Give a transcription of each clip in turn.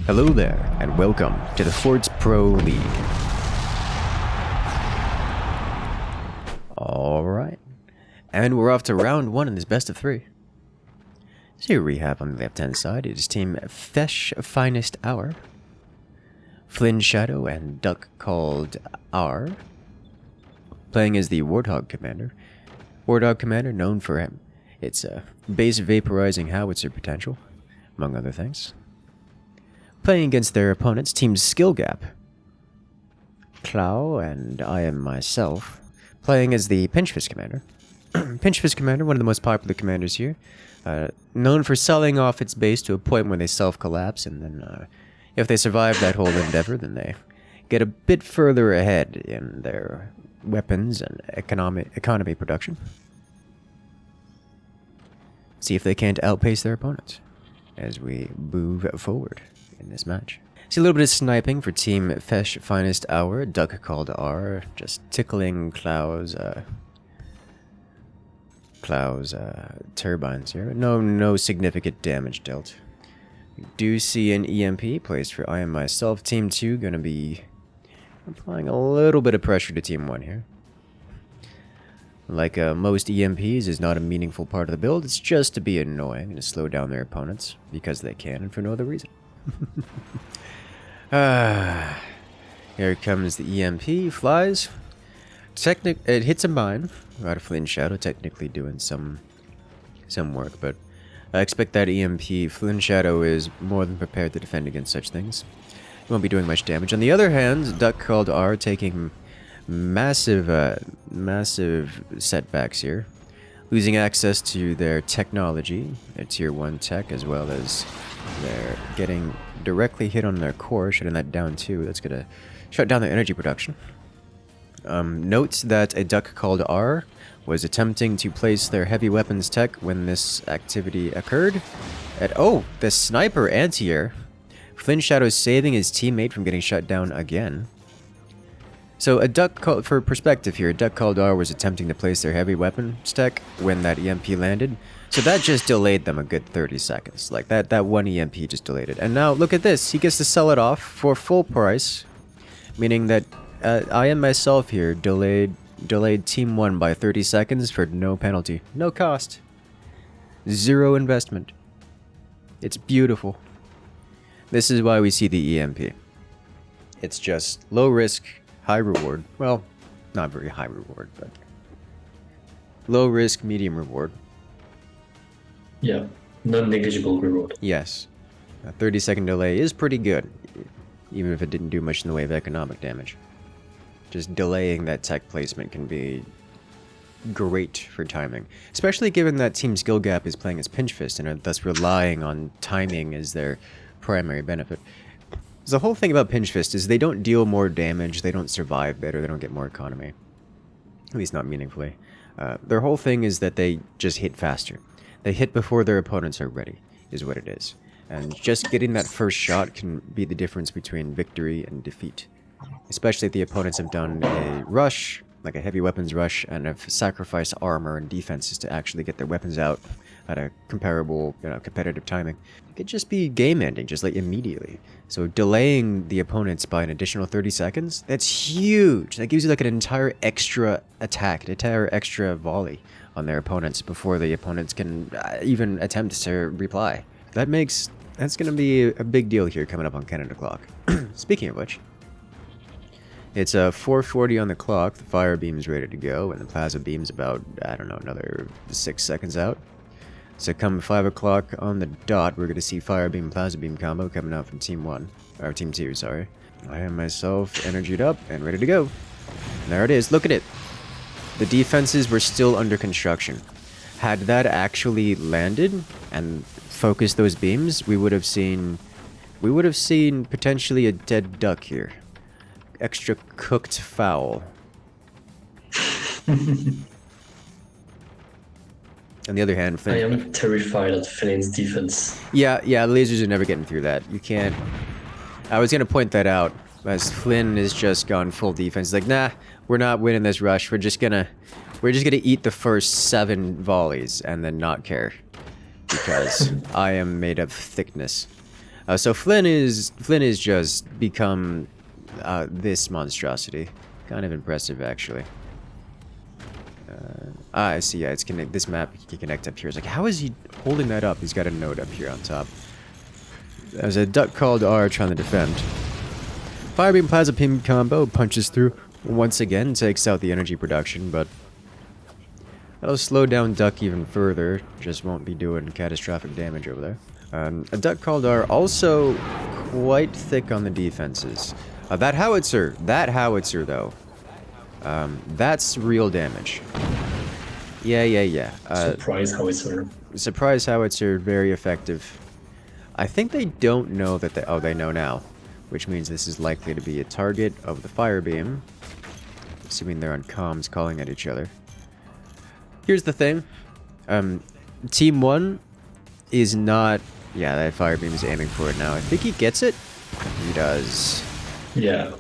Hello there, and welcome to the Forts Pro League. Alright, and we're off to round 1 in this best of 3. So here we have on the left-hand side, it is Team Fesh Finest Hour, Flynn Shadow, and Duck called R, playing as the Warthog Commander. Warthog Commander known for its base vaporizing howitzer potential, among other things. Playing against their opponents, Team Skill Gap, Clow, and I am myself, playing as the Pinchfist Commander. Pinchfist Commander, one of the most popular commanders here, known for selling off its base to a point where they self-collapse, and then if they survive that whole endeavor, then they get a bit further ahead in their weapons and economy production. See if they can't outpace their opponents as we move forward in this match. See a little bit of sniping for Team Fesh Finest Hour, Duck called R, just tickling Clow's turbines here. No significant damage dealt. We do see an EMP placed for I am myself. Team 2 gonna be applying a little bit of pressure to Team 1 here. Like most EMPs is not a meaningful part of the build, it's just to be annoying and to slow down their opponents, because they can and for no other reason. Here comes the EMP, flies. It hits a mine. Right, Flynn Shadow technically doing some work, but I expect that EMP. Flynn Shadow is more than prepared to defend against such things. He won't be doing much damage. On the other hand, Duck called R taking massive setbacks here, losing access to their technology, their tier 1 tech, as well as they're getting directly hit on their core, shutting that down too. That's gonna shut down their energy production. Note that a Duck called R was attempting to place their heavy weapons tech when this activity occurred. The sniper anti-air. Flynn Shadow saving his teammate from getting shut down again. So for perspective here, a Duck called R was attempting to place their heavy weapons tech when that EMP landed. So that just delayed them a good 30 seconds. Like that one EMP just delayed it. And now look at this, he gets to sell it off for full price, meaning that I am myself here delayed Team 1 by 30 seconds for no penalty, no cost, 0 investment. It's beautiful. This is why we see the EMP. It's just low risk, high reward. Well, not very high reward, but low risk, medium reward. Yeah, non-negligible reward. Yes. A 30-second delay is pretty good, even if it didn't do much in the way of economic damage. Just delaying that tech placement can be great for timing, especially given that Team Skill Gap is playing as Pinchfist and are thus relying on timing as their primary benefit. The whole thing about Pinchfist is they don't deal more damage, they don't survive better, they don't get more economy. At least not meaningfully. Their whole thing is that they just hit faster. They hit before their opponents are ready, is what it is. And just getting that first shot can be the difference between victory and defeat. Especially if the opponents have done a rush, like a heavy weapons rush, and have sacrificed armor and defenses to actually get their weapons out at a comparable, competitive timing. It could just be game-ending, just like immediately. So delaying the opponents by an additional 30 seconds, that's huge. That gives you like an entire extra attack, an entire extra volley on their opponents before the opponents can even attempt to reply. That's going to be a big deal here coming up on Canada Clock. Speaking of which, it's 4:40 on the clock, the fire beam's ready to go, and the plasma beam's about, I don't know, another 6 seconds out. So come 5 o'clock on the dot, we're going to see fire beam, plasma beam combo coming out from Team 1, or Team 2, sorry. I am myself energied up and ready to go. And there it is, look at it. The defenses were still under construction. Had that actually landed and focused those beams, we would have seen potentially a dead duck here. Extra cooked fowl. On the other hand, Flynn... I am terrified of Flynn's defense. Yeah, lasers are never getting through that. You can't... I was going to point that out, as Flynn has just gone full defense. Like, nah, we're not winning this rush. We're just gonna eat the first 7 volleys and then not care. Because I am made of thickness. So Flynn is just become this monstrosity. Kind of impressive, actually. I see. Yeah, it's connect. This map you can connect up here. It's like, how is he holding that up? He's got a node up here on top. There's a duck called R trying to defend. Firebeam Plasma Beam combo punches through once again, takes out the energy production, but that'll slow down Duck even further. Just won't be doing catastrophic damage over there. A duck called R also quite thick on the defenses. That Howitzer though, that's real damage. Yeah. Surprise Howitzer. Surprise Howitzer, very effective. I think they don't know that they know now, which means this is likely to be a target of the fire beam, assuming they're on comms calling at each other. Here's the thing, Team 1 is not. Yeah, that fire beam is aiming for it now. I think he gets it. He does. Yeah.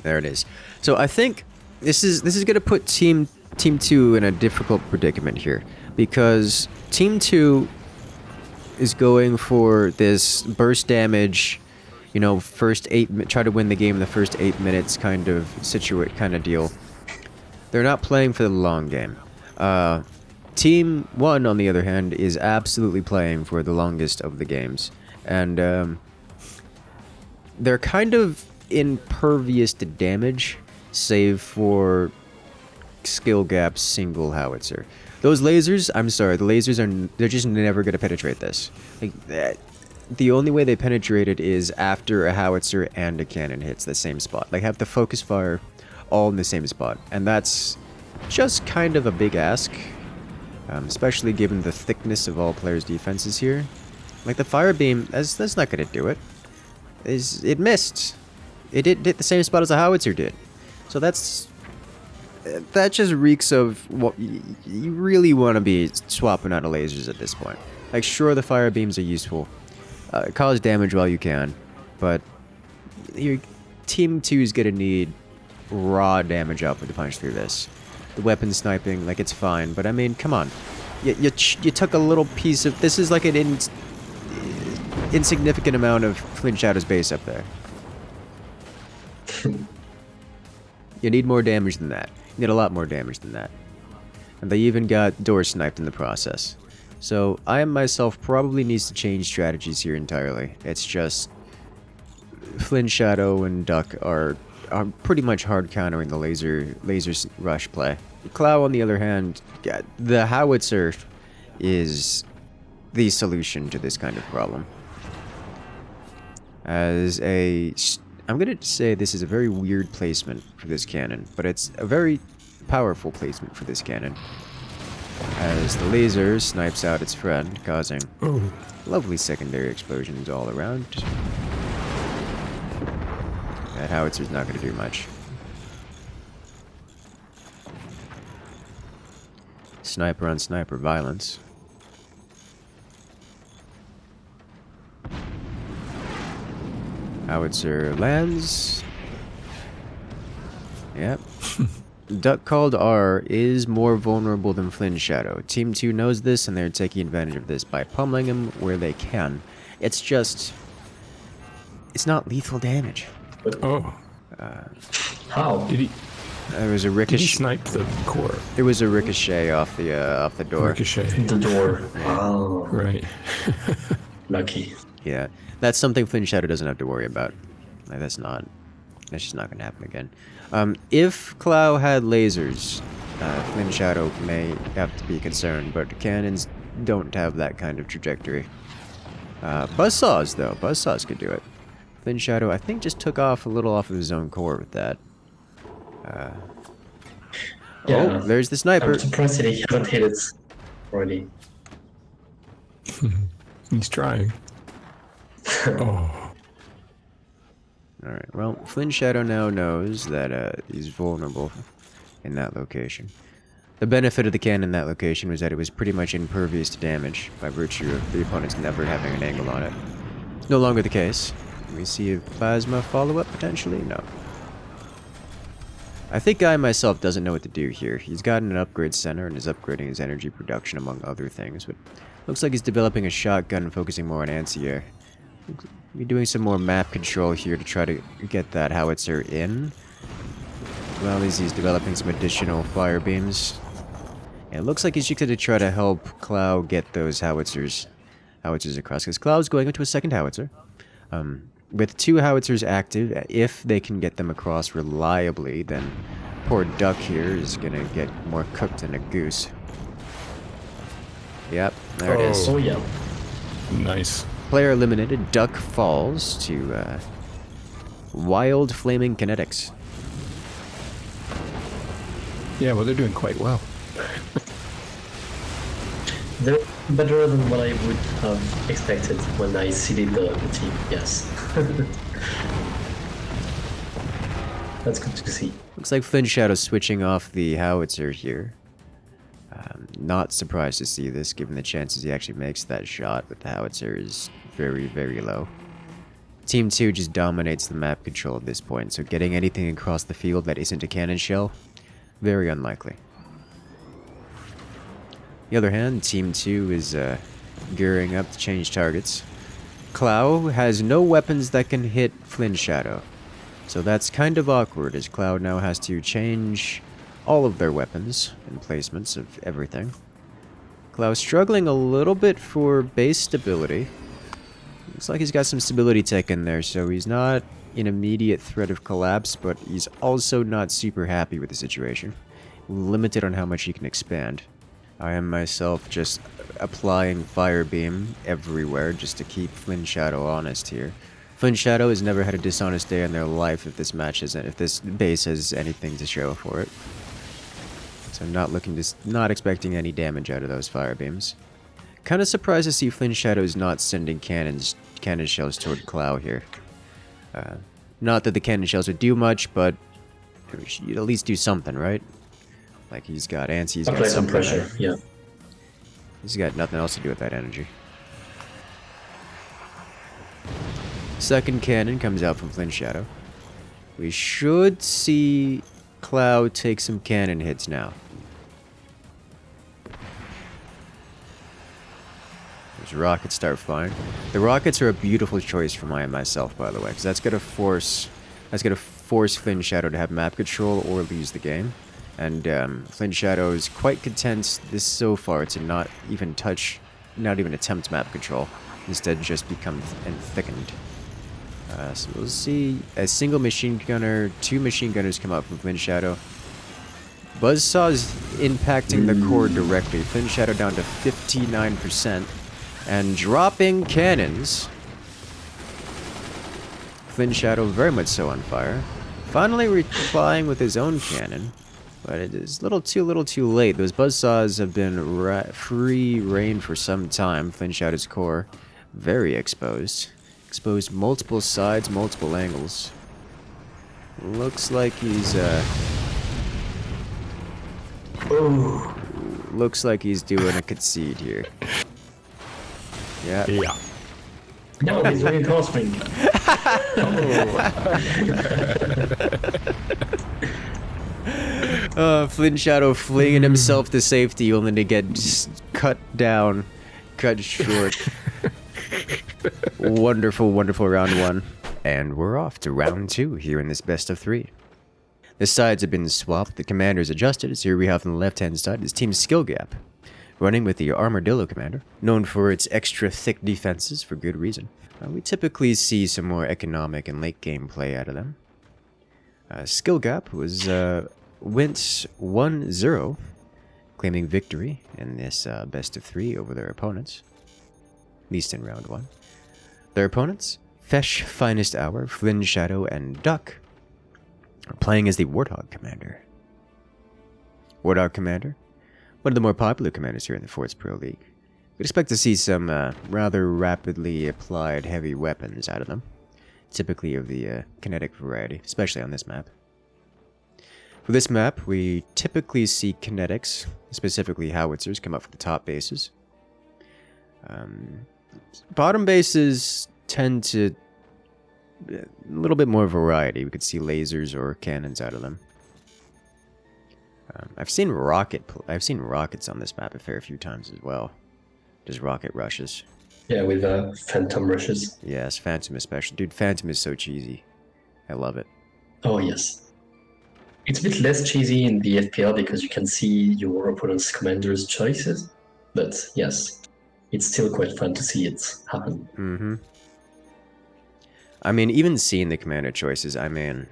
There it is. So I think this is going to put Team 2 in a difficult predicament here, because Team 2 is going for this burst damage, you know, try to win the game in the first 8 minutes kind of deal. They're not playing for the long game. Team 1, on the other hand, is absolutely playing for the longest of the games. And they're kind of impervious to damage, save for skill gaps single howitzer. Those lasers, I'm sorry, the lasers they're just never going to penetrate this. Like, the only way they penetrate it is after a howitzer and a cannon hits the same spot. Like, have the focus fire all in the same spot. And that's just kind of a big ask. Especially given the thickness of all players' defenses here. Like, the fire beam, that's not going to do it. It missed. It hit the same spot as a howitzer did. So that just reeks of what you really want to be swapping out of lasers at this point. Like, sure, the fire beams are useful. Cause damage while you can. But your Team 2 is going to need raw damage output to punch through this. The weapon sniping, like, it's fine, but I mean, come on. You took a little piece of... This is like an insignificant amount of Flint Shadow's base up there. You need more damage than that. You need a lot more damage than that. And they even got door sniped in the process. So, I myself probably needs to change strategies here entirely. It's just... Flint Shadow and Duck are pretty much hard countering the laser rush play. Clow, on the other hand, the howitzer is the solution to this kind of problem. I'm gonna say this is a very weird placement for this cannon, but it's a very powerful placement for this cannon. As the laser snipes out its friend, causing lovely secondary explosions all around. That howitzer's not going to do much. Sniper on sniper violence. Howitzer lands. Yep. Duck called R is more vulnerable than Flynn Shadow. Team 2 knows this, and they're taking advantage of this by pummeling him where they can. It's just... It's not lethal damage. Oh. How? Did he Ricochet. Did he snipe the core? It was a ricochet off the door. Ricochet. The door. Wow. Right. Lucky. Yeah. That's something Flynn Shadow doesn't have to worry about. Like, that's just not gonna happen again. If Clow had lasers, Flynn Shadow may have to be concerned, but cannons don't have that kind of trajectory. Buzzsaws, though. Buzzsaws could do it. Flynn Shadow, I think, just took off a little off of his own core with that. Yeah. Oh, there's the sniper. I'm surprised that he haven't hit it already. He's trying. Oh. Alright, well, Flynn Shadow now knows that he's vulnerable in that location. The benefit of the cannon in that location was that it was pretty much impervious to damage by virtue of the opponents never having an angle on it. No longer the case. Can we see a plasma follow-up potentially? No. I think Guy myself doesn't know what to do here. He's gotten an upgrade center and is upgrading his energy production among other things, but looks like he's developing a shotgun and focusing more on anti-air. Be doing some more map control here to try to get that howitzer in. Well, as he's developing some additional fire beams. And it looks like he's going to try to help Clow get those howitzers across, because Clow's going into a second howitzer. With 2 howitzers active, if they can get them across reliably, then poor Duck here is going to get more cooked than a goose. Yep, there it is. Oh yeah. Nice. Player eliminated. Duck falls to wild flaming kinetics. Yeah, well, they're doing quite well. They're better than what I would have expected when I seeded the team, yes. That's good to see. Looks like Flynn Shadow switching off the howitzer here. Not surprised to see this, given the chances he actually makes that shot with the howitzer is very, very low. Team 2 just dominates the map control at this point, so getting anything across the field that isn't a cannon shell, very unlikely. On the other hand, Team 2 is gearing up to change targets. Clow has no weapons that can hit Flynn Shadow, so that's kind of awkward, as Clow now has to change all of their weapons and placements of everything. Clow struggling a little bit for base stability. Looks like he's got some stability tech in there, so he's not in immediate threat of collapse, but he's also not super happy with the situation. Limited on how much he can expand. I am myself just applying fire beam everywhere just to keep Flynn Shadow honest here. Flynn Shadow has never had a dishonest day in their life if this base has anything to show for it. So not expecting any damage out of those fire beams. Kind of surprised to see Flynn Shadow's not sending cannon shells toward Clow here. Not that the cannon shells would do much, but you'd at least do something, right? Like he's got ants, he's got Apply some something. pressure, yeah. He's got nothing else to do with that energy. Second cannon comes out from Flynn Shadow. We should see Cloud take some cannon hits now. There's rockets start flying. The rockets are a beautiful choice for myself, by the way, because that's gonna force Flynn Shadow to have map control or lose the game. And Flynn Shadow is quite content this so far to not even attempt map control. Instead, just become thickened. So we'll see a single machine gunner, 2 machine gunners come out from Flynn Shadow. Buzzsaw's impacting the core directly. Flynn Shadow down to 59%. And dropping cannons. Flynn Shadow very much so on fire. Finally replying with his own cannon. But it is a little too late. Those buzzsaws have been free reign for some time. Flynn Shadow's core very exposed. Exposed multiple sides, multiple angles. Looks like he's looks like he's doing a concede here. Yeah. Yeah. No, he's doing a cross ring. Flynn Shadow flinging himself to safety only to get just cut short. Wonderful, wonderful round 1. And we're off to round 2 here in this best of 3. The sides have been swapped, the commanders adjusted, so here we have on the left-hand side is Team Skill Gap, running with the Armadillo commander, known for its extra thick defenses for good reason. We typically see some more economic and late game play out of them. Skill Gap went 1-0, claiming victory in this best of 3 over their opponents, at least in round 1. Their opponents, Fesh Finest Hour, Flynn Shadow, and Duck, are playing as the Warthog commander. Warthog commander, one of the more popular commanders here in the Forts Pro League. We'd expect to see some rather rapidly applied heavy weapons out of them, typically of the kinetic variety, especially on this map. For this map, we typically see kinetics, specifically howitzers, come up from the top bases. Bottom bases tend to a little bit more variety. We could see lasers or cannons out of them. I've seen rockets on this map a fair few times as well. Just rocket rushes. Yeah, with phantom rushes. Yes, Phantom especially. Dude, Phantom is so cheesy. I love it. Oh yes. It's a bit less cheesy in the FPL because you can see your opponent's commander's choices. But yes, it's still quite fun to see it happen. Mm-hmm. I mean, even seeing the commander choices, I mean,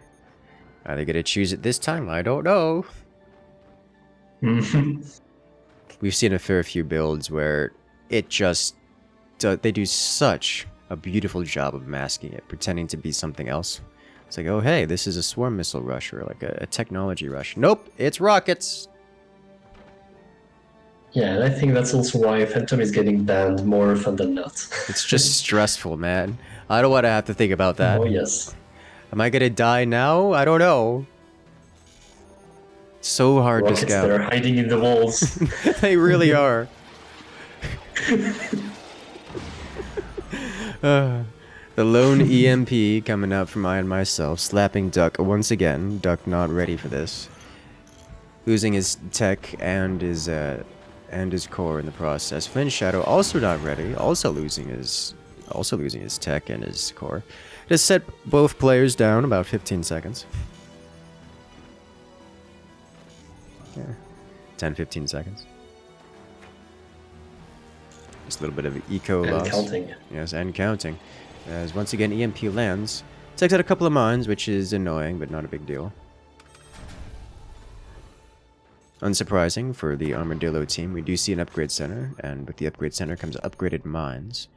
are they going to choose it this time? I don't know. We've seen a fair few builds where it just... they do such a beautiful job of masking it, pretending to be something else. It's like, oh hey, this is a swarm missile rush, or like a technology rush. Nope, it's rockets! Yeah, and I think that's also why Phantom is getting banned more often than not. It's just stressful, man. I don't want to have to think about that. Oh yes. Am I gonna die now? I don't know. So hard Rockets to that are scout. hiding in the walls. They really are. The lone EMP coming out from I and myself, slapping Duck once again. Duck not ready for this. Losing his tech and his core in the process. Flynn Shadow also not ready, also losing his tech and his core. Just set both players down about 15 seconds. Yeah. 10-15 seconds. Just a little bit of eco And loss. counting. Yes, and counting. As once again EMP lands. Takes out a couple of mines, which is annoying, but not a big deal. Unsurprising for the Armadillo team, we do see an upgrade center, and with the upgrade center comes upgraded mines.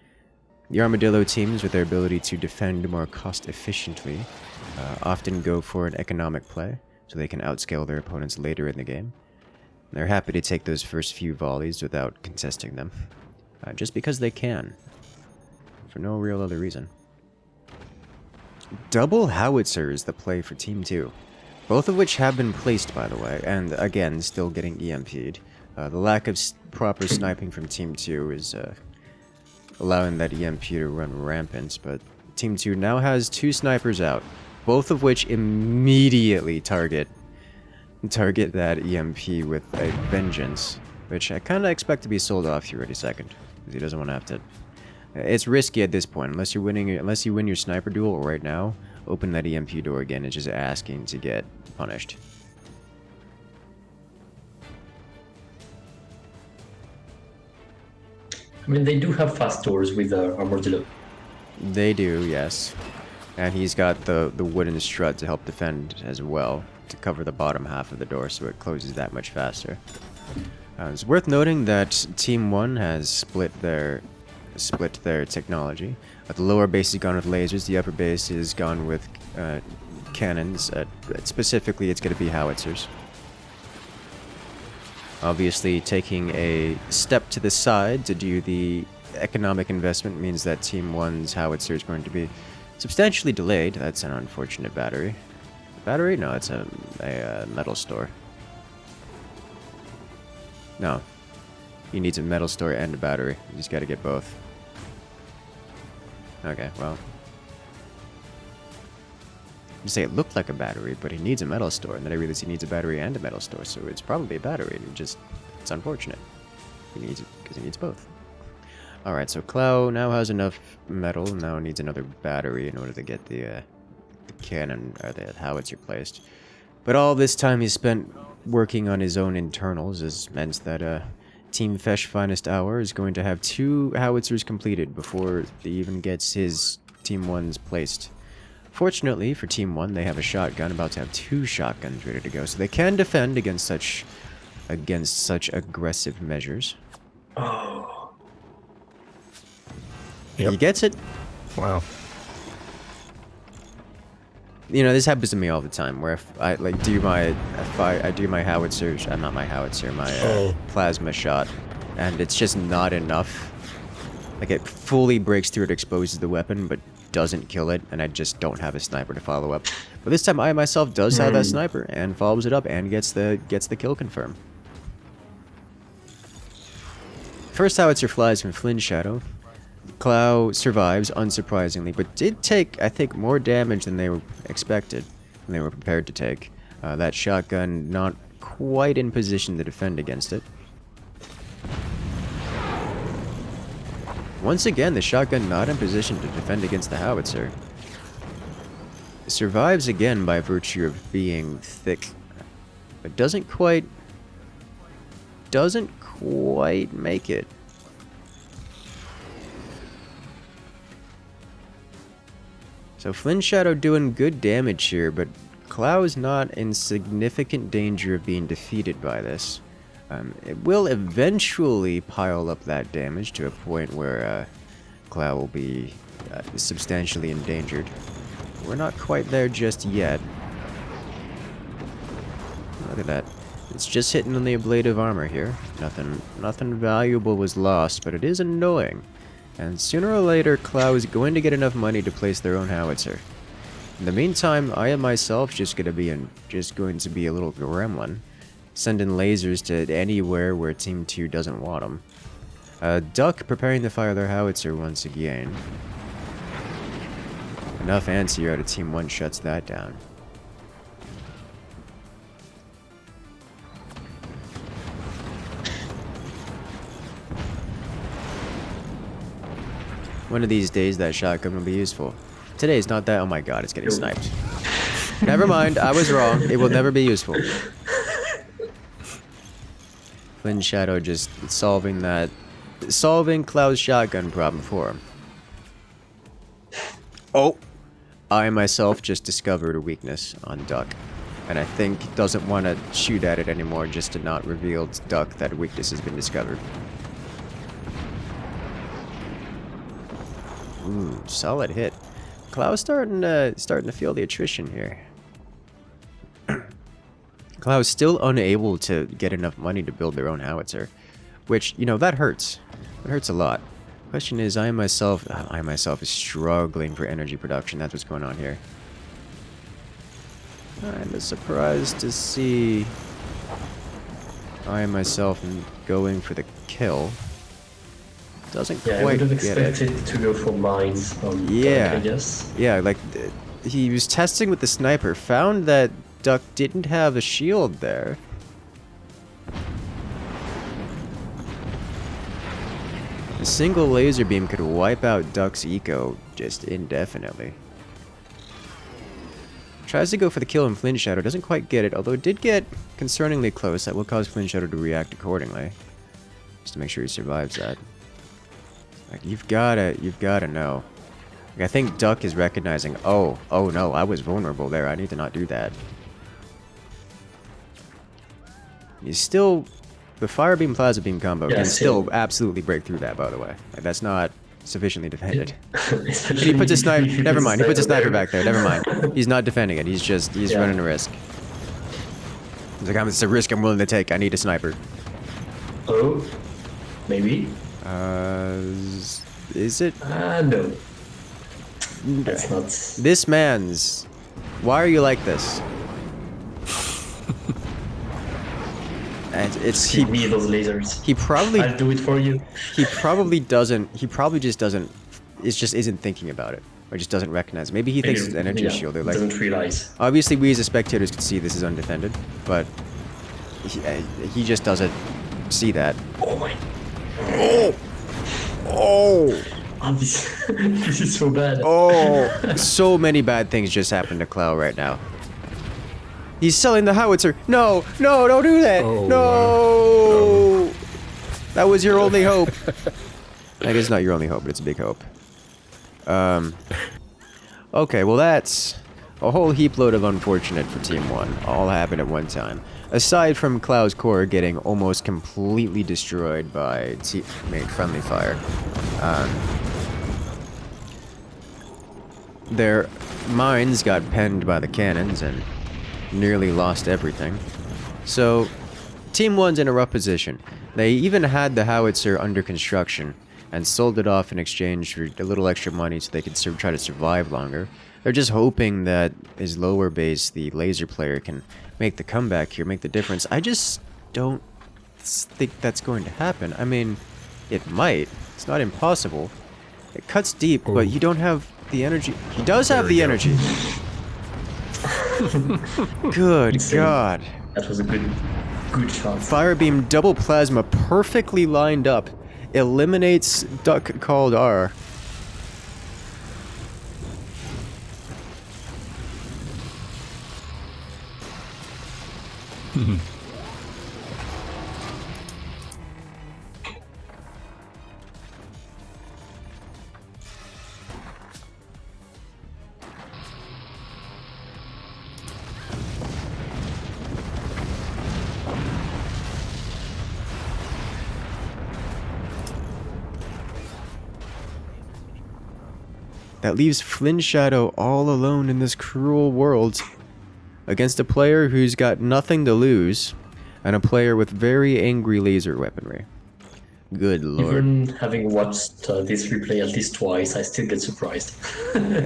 The Armadillo teams, with their ability to defend more cost efficiently, often go for an economic play, so they can outscale their opponents later in the game. They're happy to take those first few volleys without contesting them, just because they can, for no real other reason. Double Howitzer is the play for Team 2. Both of which have been placed, by the way, and again, still getting EMP'd. The lack of proper sniping from Team 2 is allowing that EMP to run rampant, but Team 2 now has 2 snipers out, both of which immediately target that EMP with a vengeance, which I kind of expect to be sold off here any second, because he doesn't want to have to... It's risky at this point, unless you win your sniper duel right now. Open that EMP door again, it's just asking to get punished. I mean, they do have fast doors with Armadillo. They do, yes. And he's got the wooden strut to help defend as well, to cover the bottom half of the door so it closes that much faster. It's worth noting that Team 1 has split their technology. The lower base is gone with lasers, the upper base is gone with cannons. Specifically, it's going to be howitzers. Obviously, taking a step to the side to do the economic investment means that Team 1's howitzer is going to be substantially delayed. That's an unfortunate battery. Battery? No, it's a metal store. No. He needs a metal store and a battery. You just gotta get both. Okay, well. You say it looked like a battery, but he needs a metal store, and then I realize he needs a battery and a metal store, so it's probably a battery. It's unfortunate. He needs it because he needs both. Alright, so Clow now has enough metal, now needs another battery in order to get the cannon, or the howitzer placed. But all this time he spent working on his own internals has meant that Team Fesh Finest Hour is going to have 2 howitzers completed before he even gets his Team 1's placed. Fortunately for Team 1, they have a shotgun, about to have 2 shotguns ready to go, so they can defend against such aggressive measures. Oh. Yep. He gets it. Wow. You know, this happens to me all the time, where if I do my howitzer, not my howitzer, my plasma shot, and it's just not enough. Like, it fully breaks through, it exposes the weapon, but doesn't kill it, and I just don't have a sniper to follow up. But this time, I myself does have that sniper, and follows it up, and gets the kill confirm. First howitzer flies from Flynn Shadow. Clow survives, unsurprisingly, but did take, I think, more damage than they were expected, than they were prepared to take. That shotgun not quite in position to defend against it. Once again, the shotgun not in position to defend against the howitzer. Survives again by virtue of being thick, but doesn't quite make it. So Flint Shadow doing good damage here, but Clow is not in significant danger of being defeated by this. It will eventually pile up that damage to a point where Clow will be substantially endangered. We're not quite there just yet. Look at that. It's just hitting on the ablative armor here. Nothing valuable was lost, but it is annoying. And sooner or later, Clow is going to get enough money to place their own howitzer. In the meantime, I am myself just going to be a little gremlin, sending lasers to anywhere where Team 2 doesn't want them. Duck preparing to fire their howitzer once again. Enough anti out of Team 1 shuts that down. One of these days that shotgun will be useful. Today is not that. Oh my god, it's getting sniped. Never mind, I was wrong. It will never be useful. Flint Shadow just solving Cloud's shotgun problem for him. Oh! I myself just discovered a weakness on Duck. And I think doesn't want to shoot at it anymore just to not reveal to Duck that a weakness has been discovered. Ooh, solid hit. Cloud's starting to feel the attrition here. Cloud's still unable to get enough money to build their own howitzer, which, you know, that hurts. It hurts a lot. Question is, I myself is struggling for energy production. That's what's going on here. I'm surprised to see I myself am going for the kill. Doesn't quite I would have get it. expected to go for mines on Yeah. Duck, I guess. Yeah, like, he was testing with the sniper, found that Duck didn't have a shield there. A single laser beam could wipe out Duck's eco just indefinitely. Tries to go for the kill in Flint Shadow, doesn't quite get it, although it did get concerningly close. That will cause Flint Shadow to react accordingly. Just to make sure he survives that. Like, you've gotta know. Like, I think Duck is recognizing, oh no, I was vulnerable there, I need to not do that. He's still... The fire beam plasma beam combo can still absolutely break through that, by the way. Like, that's not sufficiently defended. He puts a sniper... Never mind, he puts a sniper back there, never mind. He's not defending it, he's running a risk. He's like, it's a risk I'm willing to take, I need a sniper. Oh, maybe? Is it? No. That's not... This man's... Why are you like this? And it's... Give me those lasers. He probably... I'll do it for you. He probably doesn't... He probably just doesn't... It just isn't thinking about it. Or just doesn't recognize it. Maybe he thinks it's an energy shield. They're like... Doesn't realize. Obviously, we as the spectators can see this is undefended. But... He just doesn't see that. Oh my... Oh! Oh! Oh, this is so bad. Oh! So many bad things just happened to Clow right now. He's selling the howitzer. No! No, don't do that! Oh, no! No! That was your only hope. I guess it's not your only hope, but it's a big hope. Okay, well that's a whole heap load of unfortunate for Team 1. All happened at one time. Aside from Clow's core getting almost completely destroyed by teammate friendly fire. Their mines got penned by the cannons and nearly lost everything. So, Team 1's in a rough position. They even had the howitzer under construction and sold it off in exchange for a little extra money so they could try to survive longer. They're just hoping that his lower base, the laser player, can make the comeback here, make the difference. I just don't think that's going to happen. I mean, it might. It's not impossible. It cuts deep, but you don't have the energy. He does have the energy. Good God. That was a good shot. Fire beam double plasma perfectly lined up eliminates Duck called R. That leaves Flynn Shadow all alone in this cruel world against a player who's got nothing to lose and a player with very angry laser weaponry. Good lord. Even having watched this replay at least twice, I still get surprised.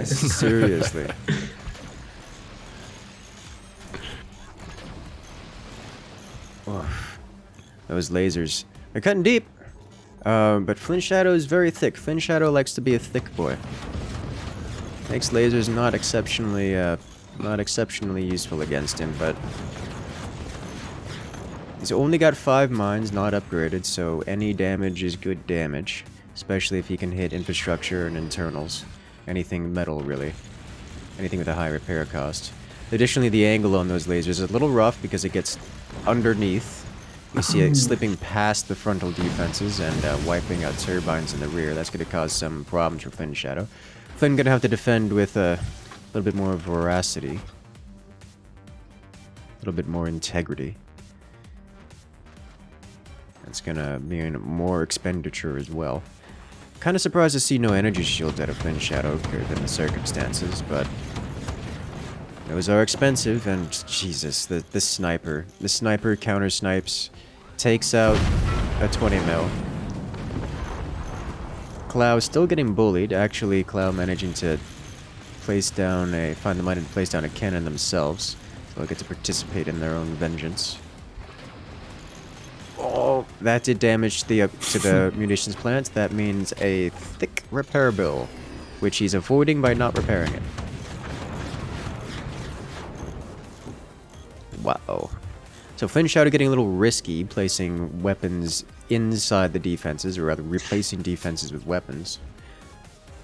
Seriously. Oof. Those lasers. They're cutting deep. But Flynn Shadow is very thick. Flynn Shadow likes to be a thick boy. Makes lasers not exceptionally useful against him, but he's only got 5 mines, not upgraded, so any damage is good damage, especially if he can hit infrastructure and internals. Anything metal, really. Anything with a high repair cost. Additionally, the angle on those lasers is a little rough because it gets underneath. You see it slipping past the frontal defenses and wiping out turbines in the rear. That's going to cause some problems for Flynn Shadow. Flynn gonna have to defend with a little bit more veracity. A little bit more integrity. That's gonna mean more expenditure as well. Kinda surprised to see no energy shields out of Flynn Shadow given the circumstances, but those are expensive, and Jesus, the sniper. The sniper counter snipes, takes out a 20 mil. Clow still getting bullied. Actually, Clow managing to find the money to place down a cannon themselves. So they'll get to participate in their own vengeance. Oh, that did damage to the munitions plant. That means a thick repair bill, which he's avoiding by not repairing it. Wow. So Flynn Shadow getting a little risky, placing weapons inside the defenses, or rather replacing defenses with weapons.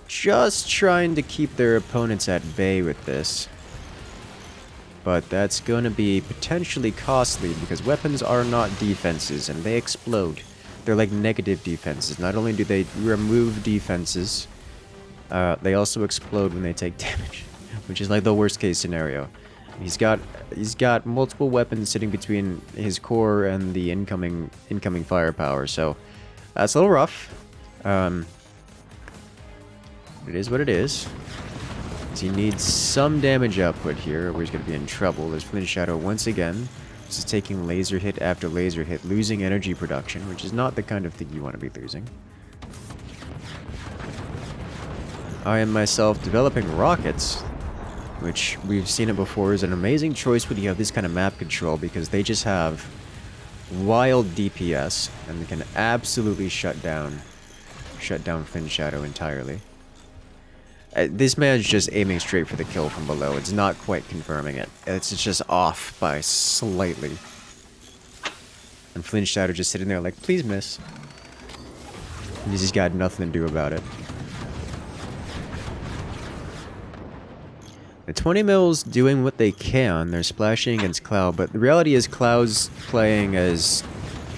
Just trying to keep their opponents at bay with this. But that's going to be potentially costly because weapons are not defenses and they explode. They're like negative defenses. Not only do they remove defenses, they also explode when they take damage, which is like the worst case scenario. He's got multiple weapons sitting between his core and the incoming firepower, so that's a little rough. It is what it is. He needs some damage output here, or he's going to be in trouble. There's Flynn Shadow once again. This is taking laser hit after laser hit, losing energy production, which is not the kind of thing you want to be losing. I am myself developing rockets, which we've seen it before is an amazing choice when you have this kind of map control because they just have wild DPS and they can absolutely shut down Flynn Shadow entirely. This man's just aiming straight for the kill from below. It's not quite confirming it. It's just off by slightly. And Flynn Shadow just sitting there like, please miss. He's just got nothing to do about it. The 20 mils doing what they can. They're splashing against Cloud, but the reality is Cloud's playing as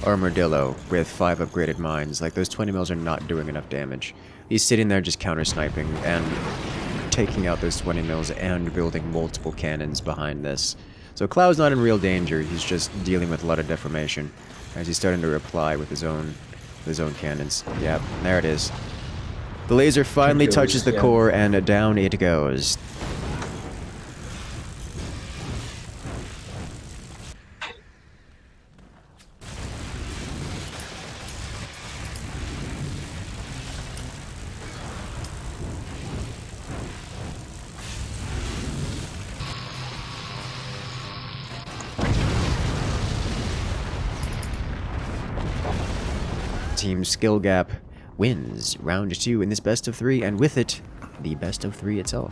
Armadillo with 5 upgraded mines. Like, those 20 mils are not doing enough damage. He's sitting there just counter-sniping and taking out those 20 mils and building multiple cannons behind this. So Cloud's not in real danger. He's just dealing with a lot of deformation as he's starting to reply with his own cannons. Yep, there it is. The laser finally touches the core and down it goes. Team Skill Gap wins round 2 in this best of 3, and with it, the best of 3 itself.